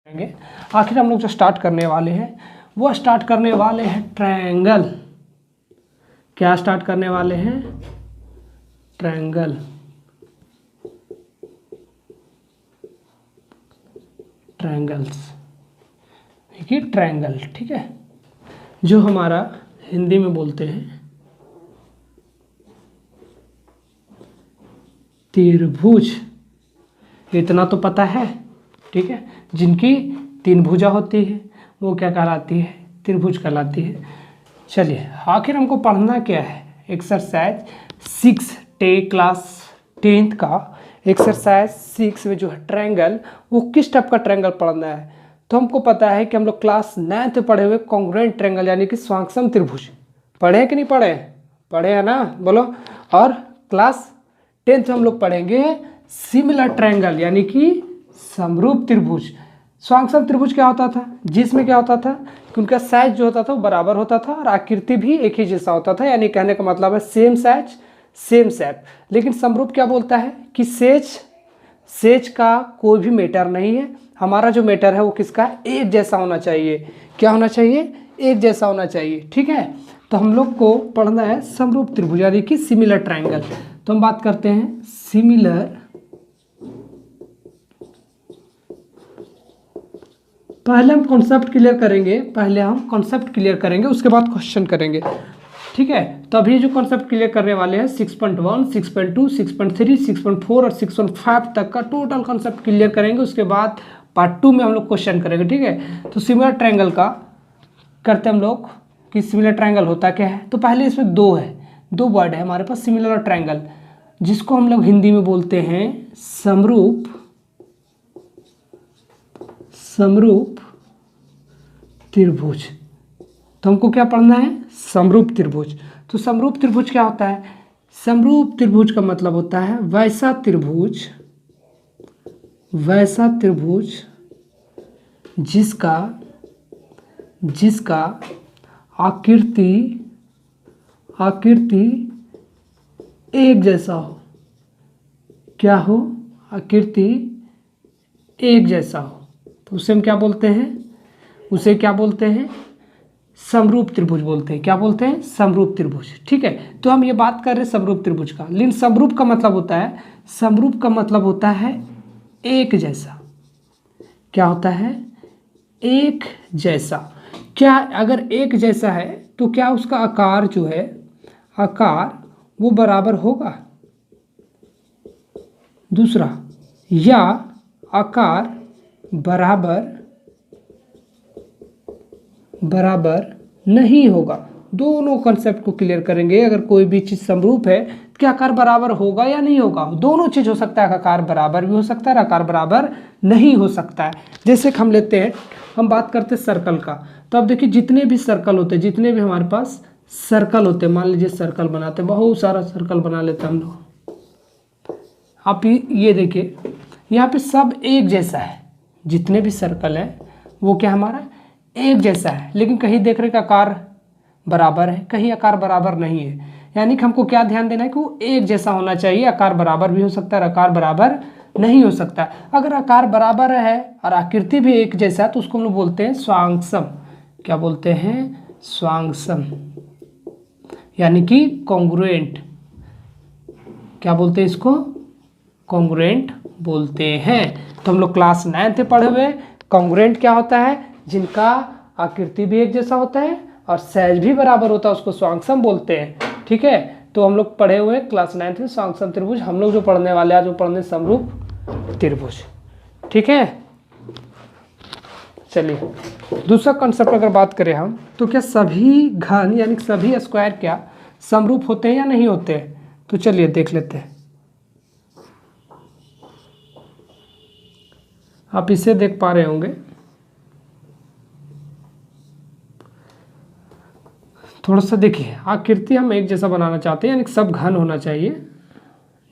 करेंगे। आखिर हम लोग जो स्टार्ट करने वाले हैं वो स्टार्ट करने वाले हैं ट्रायंगल। क्या स्टार्ट करने वाले हैं? ट्रायंगल। ट्रायंगल्स, देखिए ट्रायंगल, ठीक है, जो हमारा हिंदी में बोलते हैं त्रिभुज। इतना तो पता है, ठीक है। जिनकी तीन भुजा होती है वो क्या कहलाती है? त्रिभुज कहलाती है। चलिए आखिर हमको पढ़ना क्या है? एक्सरसाइज 6 क्लास 10th का एक्सरसाइज 6 में जो है ट्रायंगल, वो किस टाइप का ट्रायंगल पढ़ना है। तो हमको पता है कि हम लोग क्लास 9th पढ़े हुए कॉन्ग्रुएंट ट्रायंगल यानी कि स्वांगसम त्रिभुज पढ़े हैं कि नहीं पढ़े? पढ़े हैं ना, बोलो। और क्लास 10th हम लोग पढ़ेंगे सिमिलर ट्रायंगल यानी कि समरूप त्रिभुज। स्वांगसम त्रिभुज क्या होता था? जिसमें क्या होता था कि उनका साइज जो होता था वो बराबर होता था और आकृति भी एक ही जैसा होता था, यानी कहने का मतलब है सेम साइज सेम शेप। लेकिन समरूप क्या बोलता है कि सेज का कोई भी मैटर नहीं है। हमारा जो मैटर है वो किसका? एक जैसा होना चाहिए। क्या होना चाहिए? एक जैसा होना चाहिए, ठीक है। तो हम लोग को पढ़ना है समरूप त्रिभुज यानी कि सिमिलर ट्रायंगल। तो हम बात करते हैं सिमिलर। पहले हम कॉन्सेप्ट क्लियर करेंगे, उसके बाद क्वेश्चन करेंगे, ठीक है। तो अभी जो कॉन्सेप्ट क्लियर करने वाले हैं 6.1, 6.2, 6.3, 6.4 और 6.5 तक का टोटल कॉन्सेप्ट क्लियर करेंगे। उसके बाद पार्ट 2 में हम लोग क्वेश्चन करेंगे, ठीक है। तो सिमिलर ट्रायंगल का करते हम लोग कि सिमिलर ट्रायंगल होता क्या है। तो पहले इसमें दो वर्ड है हमारे पास, सिमिलर और ट्रायंगल, जिसको हम लोग हिंदी में बोलते हैं समरूप त्रिभुज। तो हमको क्या पढ़ना है? समरूप त्रिभुज। तो समरूप त्रिभुज क्या होता है? समरूप त्रिभुज का मतलब होता है वैसा त्रिभुज जिसका आकृति एक जैसा हो। क्या हो? आकृति एक जैसा हो। तो उसे हम क्या बोलते हैं? उसे क्या बोलते हैं? समरूप त्रिभुज बोलते हैं। क्या बोलते हैं? समरूप त्रिभुज, ठीक है। तो हम ये बात कर रहे हैं समरूप त्रिभुज का, लेकिन समरूप का मतलब होता है एक जैसा। क्या होता है? एक जैसा। क्या अगर एक जैसा है तो क्या उसका आकार जो है, आकार वो बराबर होगा? दूसरा, या आकार बराबर नहीं होगा। दोनों कॉन्सेप्ट को क्लियर करेंगे। अगर कोई भी चीज़ समरूप है तो क्या आकार बराबर होगा या नहीं होगा? दोनों चीज़ हो सकता है, आकार बराबर भी हो सकता है, आकार बराबर नहीं हो सकता है। जैसे कि हम लेते हैं, हम बात करते हैं सर्कल का। तो अब देखिए जितने भी सर्कल होते हैं, जितने भी हमारे पास सर्कल होते हैं, मान लीजिए सर्कल बनाते हैं, बहुत सारा सर्कल बना लेते हैं हम लोग। आप ये देखिए यहाँ पे सब एक जैसा है, जितने भी सर्कल है वो क्या हमारा एक जैसा है। लेकिन कहीं देख रहे का आकार बराबर है, कहीं आकार बराबर नहीं है। यानी कि हमको क्या ध्यान देना है कि वो एक जैसा होना चाहिए। आकार बराबर भी हो सकता है, आकार बराबर नहीं हो सकता। अगर आकार बराबर है और आकृति भी एक जैसा है तो उसको हम लोग बोलते हैं स्वांगसम। क्या बोलते हैं? स्वांगसम, यानी कि कॉन्ग्रुएंट। क्या बोलते हैं इसको? कॉन्ग्रुएंट बोलते हैं। तो हम लोग क्लास 9th पढ़े हुए कॉन्ग्रुएंट क्या होता है? जिनका आकृति भी एक जैसा होता है और साइज भी बराबर होता है, उसको स्वांगसम बोलते हैं, ठीक है। तो हम लोग पढ़े हुए क्लास 9th में स्वांगसम त्रिभुज। हम लोग जो पढ़ने वाले आज वो पढ़ने समरूप त्रिभुज, ठीक है। चलिए दूसरा कंसेप्ट अगर बात करें हम, तो क्या सभी घन यानी सभी स्क्वायर क्या समरूप होते हैं या नहीं होते हैं? तो चलिए देख लेते हैं। आप इसे देख पा रहे होंगे, थोड़ा सा देखिए। आकृति हम एक जैसा बनाना चाहते हैं, यानी सब घन होना चाहिए,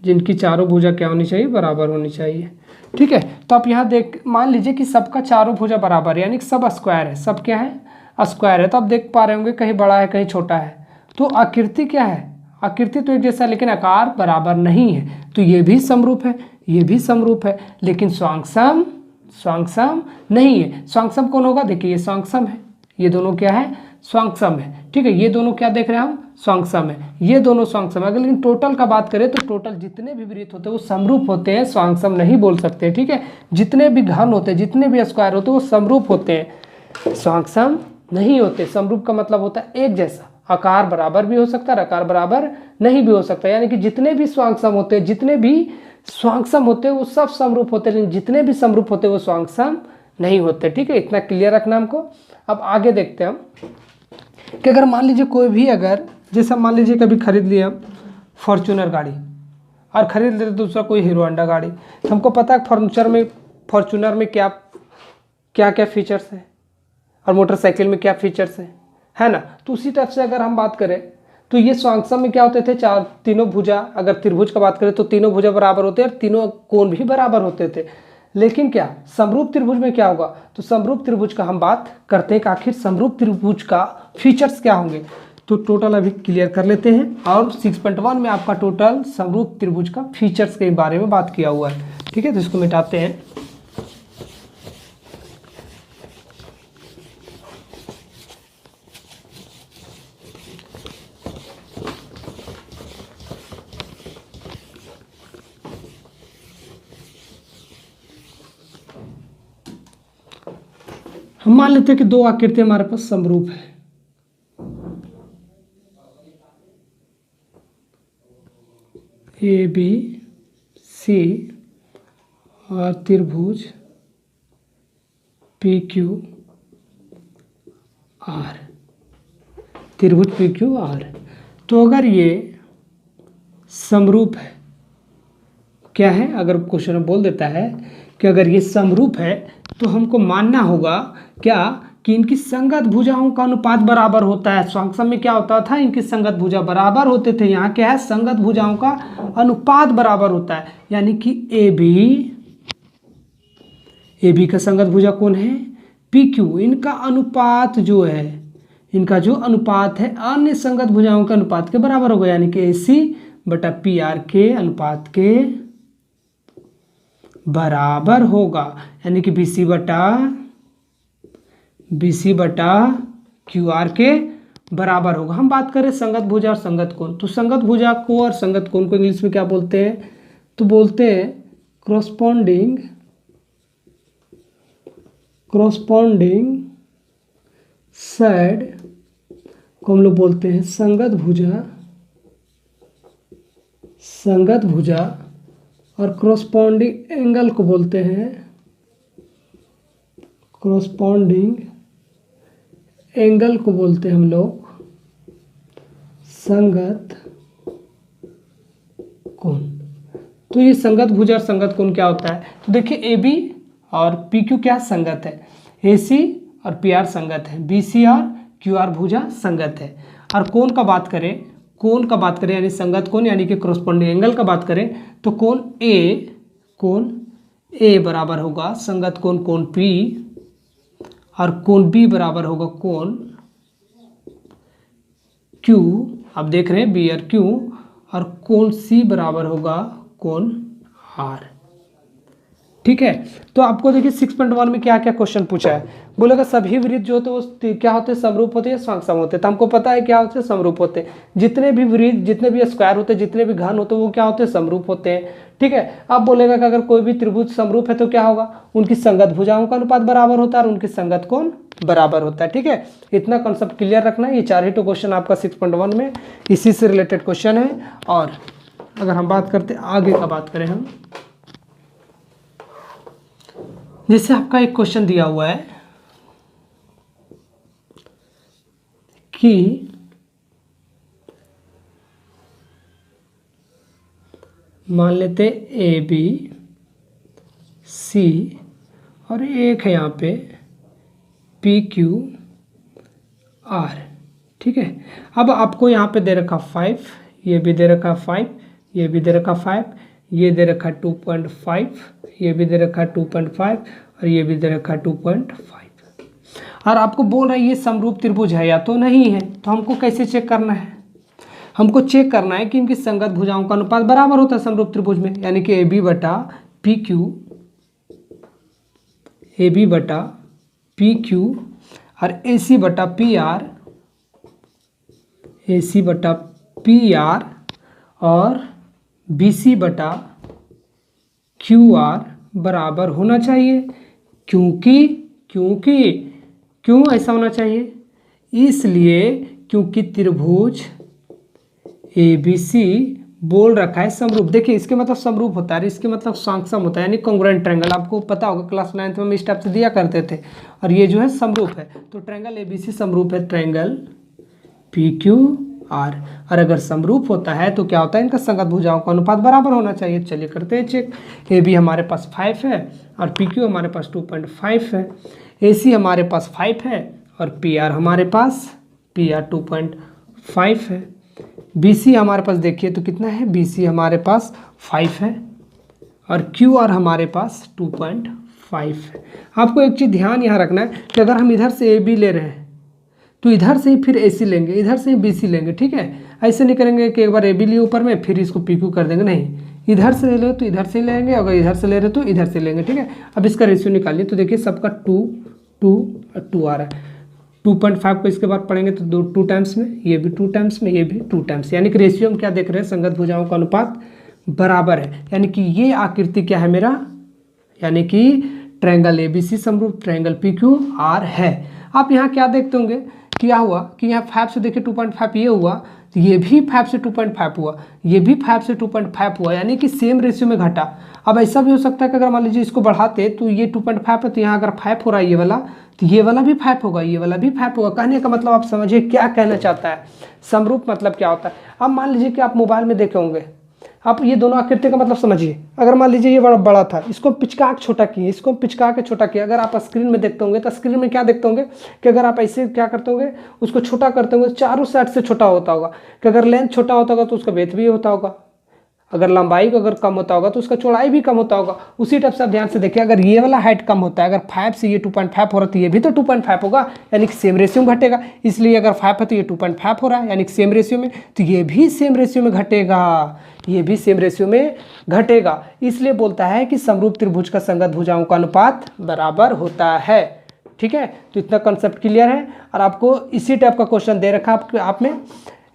जिनकी चारों भुजा क्या होनी चाहिए? बराबर होनी चाहिए, ठीक है। तो आप यहाँ मान लीजिए कि सबका चारों भुजा बराबर है, यानी कि सब स्क्वायर है। सब क्या है? स्क्वायर है। तो आप देख पा रहे होंगे कहीं बड़ा है कहीं छोटा है। तो आकृति क्या है? आकृति तो एक जैसा है लेकिन आकार बराबर नहीं है। तो ये भी समरूप है, ये भी समरूप है, लेकिन स्वांगसम स्वांगसम नहीं है। स्वांगसम कौन होगा, देखिए ये स्वांगसम है, ये दोनों क्या है, स्वांगसम है, ठीक है। ये दोनों क्या देख रहे हैं हम, स्वांगसम है, ये दोनों स्वांगसम है। अगर लेकिन टोटल का बात करें तो टोटल जितने भी वृत्त होते हैं वो समरूप होते हैं, स्वांगसम नहीं बोल सकते, ठीक है। जितने भी घन होते हैं, जितने भी स्क्वायर होते हैं वो समरूप होते हैं, स्वांगसम नहीं होते। समरूप का मतलब होता है एक जैसा, आकार बराबर भी हो सकता है, आकार बराबर नहीं भी हो सकता। यानी कि जितने भी स्वांगसम होते हैं, जितने भी स्वांगसम होते हैं वो सब समरूप होते हैं, लेकिन जितने भी समरूप होते हैं वो स्वांगसम नहीं होते, ठीक है। इतना क्लियर रखना हमको। अब आगे देखते हैं हम कि अगर मान लीजिए कोई भी, अगर जैसे मान लीजिए कभी खरीद लिया फॉर्च्यूनर गाड़ी और खरीद लेते दूसरा कोई हीरो होंडा गाड़ी, तो हमको पता है फॉर्च्यूनर में क्या क्या क्या फीचर्स है और मोटरसाइकिल में क्या फीचर्स है ना। तो उसी टाइप से अगर हम बात करें तो ये स्वांगसम में क्या होते थे, तीनों भुजा, अगर त्रिभुज का बात करें तो तीनों भुजा बराबर होते हैं और तीनों कोण भी बराबर होते थे। लेकिन क्या समरूप त्रिभुज में क्या होगा, तो समरूप त्रिभुज का हम बात करते हैं कि आखिर समरूप त्रिभुज का फीचर्स क्या होंगे। तो टोटल अभी क्लियर कर लेते हैं, और 6.1 में आपका टोटल समरूप त्रिभुज का फीचर्स के बारे में बात किया हुआ है, ठीक है। तो इसको मिटाते हैं। हम मान लेते हैं कि दो आकृति हमारे पास समरूप है, ए बी सी और त्रिभुज पी क्यू आर, त्रिभुज पी क्यू आर। तो अगर ये समरूप है, क्या है, अगर क्वेश्चन में बोल देता है कि अगर ये समरूप है तो हमको मानना होगा क्या, कि इनकी संगत भुजाओं का अनुपात बराबर होता है। स्वांगसम में क्या होता था, इनकी संगत भुजा बराबर होते थे, यहाँ क्या है, संगत भुजाओं का अनुपात बराबर होता है। यानी कि ए बी का संगत भुजा कौन है, पी क्यू, इनका अनुपात जो है, इनका जो अनुपात है अन्य संगत भुजाओं के अनुपात के बराबर होगा। यानी कि ए सी बटा पी आर के अनुपात के बराबर होगा। यानी कि बी सी बटा क्यू आर के बराबर होगा। हम बात करें संगत भुजा और संगत कोण, तो संगत भुजा को और संगत कोण को इंग्लिश में क्या बोलते हैं, तो बोलते हैं कॉरस्पॉन्डिंग साइड को हम लोग बोलते हैं संगत भुजा और कॉरस्पॉन्डिंग एंगल को बोलते हैं हम लोग संगत कोण। तो ये संगत भुजा और संगत कोण क्या होता है, तो देखिए ए बी और पी क्यू क्या संगत है, ए सी और पी आर संगत है, बी सी और क्यू आर भुजा संगत है। और कोण का बात करें यानी संगत कोण यानी कि कॉरस्पॉन्डिंग एंगल का बात करें तो कोण ए बराबर होगा संगत कोण पी, और कोण बी बराबर होगा कोण क्यू, आप देख रहे हैं बी और क्यू, और कोण सी बराबर होगा कोण आर, ठीक है। तो आपको देखिए 6.1 में क्या क्या क्वेश्चन पूछा है, बोलेगा सभी वृत्त जो होते हैं वो क्या होते हैं, समरूप होते हैं या स्वांगसम होते हैं। तो हमको पता है क्या होते हैं, समरूप होते हैं। जितने भी वृत्त, जितने भी स्क्वायर होते हैं, जितने भी घन होते हैं वो क्या होते हैं, समरूप होते हैं, ठीक है। अब बोलेगा कि अगर कोई भी त्रिभुज समरूप है तो क्या होगा, उनकी संगत भुजाओं का अनुपात बराबर होता है और उनकी संगत कोण बराबर होता है, ठीक है। इतना कॉन्सेप्ट क्लियर रखना है। ये 4 ही तो क्वेश्चन आपका 6.1 में इसी से रिलेटेड क्वेश्चन है। और अगर हम बात करते आगे का बात करें हम, जैसे आपका एक क्वेश्चन दिया हुआ है कि मान लेते ए बी सी और एक है यहाँ पे पी क्यू आर, ठीक है। अब आपको यहाँ पे दे रखा 5, ये भी दे रखा 5, ये भी दे रखा 5, ये दे रखा 2.5, ये भी दे रखा 2.5 और ये भी दे रखा 2.5, और आपको बोल रहा है ये समरूप त्रिभुज है या तो नहीं है। तो हमको कैसे चेक करना है, हमको चेक करना है कि इनकी संगत भुजाओं का अनुपात बराबर होता है समरूप त्रिभुज में, यानी कि ए बी बटा पी क्यू ए बी बटा पी क्यू और ए सी बटा पी आर, ए सी बटा पी आर और बी सी बटा क्यू आर बराबर होना चाहिए। क्यों ऐसा होना चाहिए? इसलिए क्योंकि त्रिभुज ए बी सी बोल रखा है समरूप। देखिए इसके मतलब समरूप होता है, इसके मतलब सांसम होता है, यानी कॉन्ग्रुएंट ट्रायंगल। आपको पता होगा क्लास 9th में हम इस टाइप से दिया करते थे। और ये जो है समरूप है, तो ट्रायंगल ए बी सी समरूप है ट्रायंगल पी क्यू आर। और अगर समरूप होता है तो क्या होता है, इनका संगत भुजाओं का अनुपात बराबर होना चाहिए। चलिए करते हैं चेक। ए बी हमारे पास 5 है और पी क्यू हमारे पास 2.5 है। ए सी हमारे पास 5 है और पी आर हमारे पास 2.5 है। बी सी हमारे पास देखिए तो कितना है, बी सी हमारे पास 5 है और क्यू आर हमारे पास 2.5 है। आपको एक चीज़ ध्यान यहाँ रखना है कि अगर हम इधर से ए बी ले रहे हैं तो इधर से ही फिर ए सी लेंगे, इधर से ही बी सी लेंगे, ठीक है। ऐसे नहीं करेंगे कि एक बार ए बी लिए ऊपर में फिर इसको पी क्यू कर देंगे, नहीं। इधर से ले लो तो इधर से लेंगे, अगर इधर से ले रहे तो इधर से लेंगे, ठीक है। अब इसका रेशियो निकालिए तो देखिए सबका 2 2 और 2 आ रहा है। 2.5 को इसके बाद पढ़ेंगे तो 2 टाइम्स में, ये भी 2 टाइम्स में, ये भी 2 टाइम्स, यानी कि रेशियो हम क्या देख रहे हैं, संगत भुजाओं का अनुपात बराबर है। यानी कि ये आकृति क्या है मेरा, यानी कि ट्रायंगल एबीसी समरूप ट्रायंगल पी क्यू आर है। आप यहाँ क्या देखते होंगे, क्या हुआ कि यहाँ 5 से देखिए 2.5 ये हुआ, तो ये भी 5 से 2.5 हुआ, ये भी 5 से 2.5 हुआ, यानी कि सेम रेशियो में घटा। अब ऐसा भी हो सकता है कि अगर मान लीजिए इसको बढ़ाते तो ये 2.5 है, तो यहाँ अगर 5 हो रहा है ये वाला, तो ये वाला भी 5 होगा, ये वाला भी 5 होगा। कहने का मतलब आप समझिए क्या कहना चाहता है। समरूप मतलब क्या होता है। अब मान लीजिए कि आप मोबाइल में देखे होंगे, आप ये दोनों आकृति का मतलब समझिए। अगर मान लीजिए ये बड़ा बड़ा था, इसको पिचका के छोटा किए, इसको पिचका के छोटा किया। अगर आप स्क्रीन में देखते होंगे तो स्क्रीन में क्या देखते होंगे कि अगर आप ऐसे क्या करते होंगे, उसको छोटा करते होंगे, चारों साइड से छोटा होता होगा। कि अगर लेंथ छोटा होता होगा तो उसका वेथ भी होता होगा, अगर लंबाई को अगर कम होता होगा तो उसका चौड़ाई भी कम होता होगा। उसी टाइप से आप ध्यान से देखिए, अगर ये वाला हाइट कम होता है, अगर 5 से ये 2.5 हो रहा है तो ये भी तो 2.5 होगा, यानी कि सेम रेशियो में घटेगा। इसलिए अगर 5 है तो ये 2.5 हो रहा है, यानी कि सेम रेशियो में, तो ये भी सेम रेशियो में घटेगा, ये भी सेम रेशियो में घटेगा। इसलिए बोलता है कि समरूप त्रिभुज का संगत भुजाओं का अनुपात बराबर होता है। ठीक है, तो इतना कॉन्सेप्ट क्लियर है। और आपको इसी टाइप का क्वेश्चन दे रखा आप में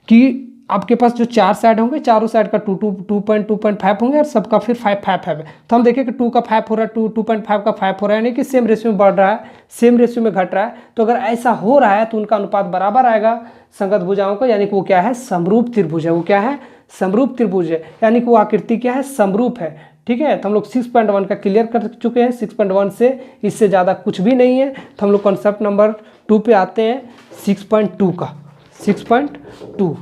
कि आपके पास जो 4 साइड होंगे, चारों साइड का 2.5 होंगे और सबका फिर 5 है। तो हम देखें कि 2 का 5 हो रहा है, 2.5 का 5 हो रहा है, यानी कि सेम रेशियो में बढ़ रहा है, सेम रेशियो में घट रहा है। तो अगर ऐसा हो रहा है तो उनका अनुपात बराबर आएगा संगत भुजाओं का, यानी कि वो क्या है, समरूप त्रिभुज है। वो क्या है, समरूप त्रिभुज है, यानी कि वो आकृति क्या है, समरूप है। ठीक है, तो हम लोग 6.1 का क्लियर कर चुके हैं। 6.1 से इससे ज़्यादा कुछ भी नहीं है। तो हम लोग कॉन्सेप्ट नंबर 2 पे आते हैं, 6.2 का। 6.2